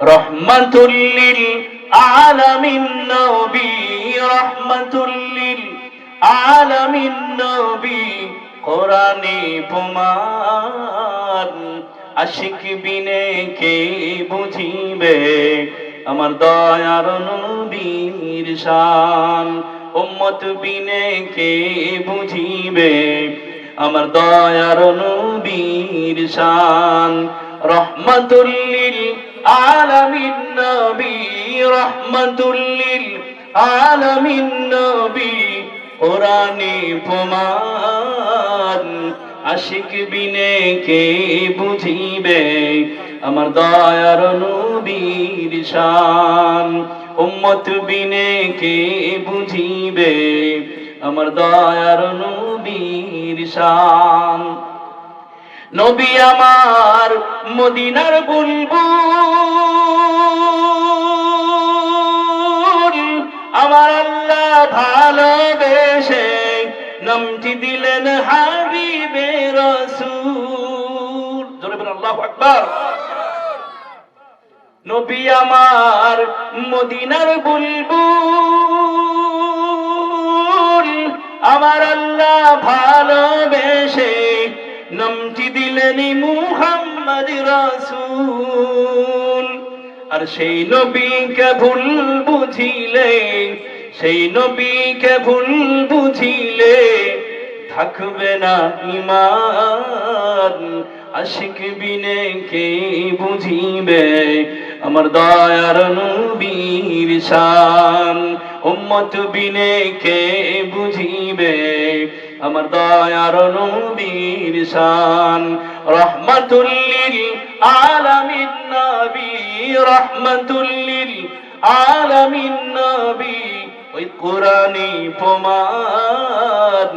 রহমাতুল লিল আলামিন নবী, রহমাতুল লিল আলামিন নবী, কোরআনে প্রমাণ। আশিক বিনে কে বুঝিবে আমার দয়ার নবীর শান। উম্মত বিনে কে বুঝিবে আমার দয়ার নবীর শান। রহমাতুল লিল আলামিন নবী, রহমাতুল লিল আলামিন নবী, কোরআনে প্রমাণ। আশিক বিনে কে বুঝিবে আমার দয়ার নবীর শান। উম্মত বিনে কে বুঝিবে আমার দয়ার নবীর শান। নবী আমার মদিনার বুলবুল, আমার আল্লাহ ভালোবেসে নামটি দিলেন হাবিবে রাসূল। জোরে বলেন আল্লাহু আকবার। নবী আমার মদিনার বুলবুল, আমার আল্লাহ ভালোবেসে নামটি দিলেন মুহাম্মদ রাসূল। আর সেই নবীকে ভুল বুঝিলে, সেই নবীকে ভুল বুঝিলে থাকবে না ঈমান। আশিক বিনে কে বুঝিবে আমার দয়ার নবীর শান। উম্মত বিনে কে বুঝিবে আমার দয়ার নবীর শান। রহমাতুল লিল আলামিন নবী, রহমাতুল লিল আলামিন নবী, ওই কোরআনে প্রমাণ।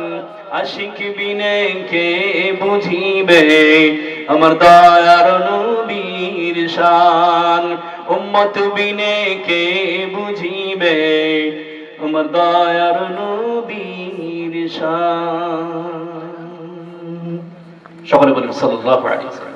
আশিক বিনে কে বুঝিবে আমার দয়ার নবীর শান। উম্মত বিনে কে বুঝিবে আমার দয়ার নবীর শান। সকলে বলেন সাল্লাল্লাহু আলাইহি ওয়াসাল্লাম।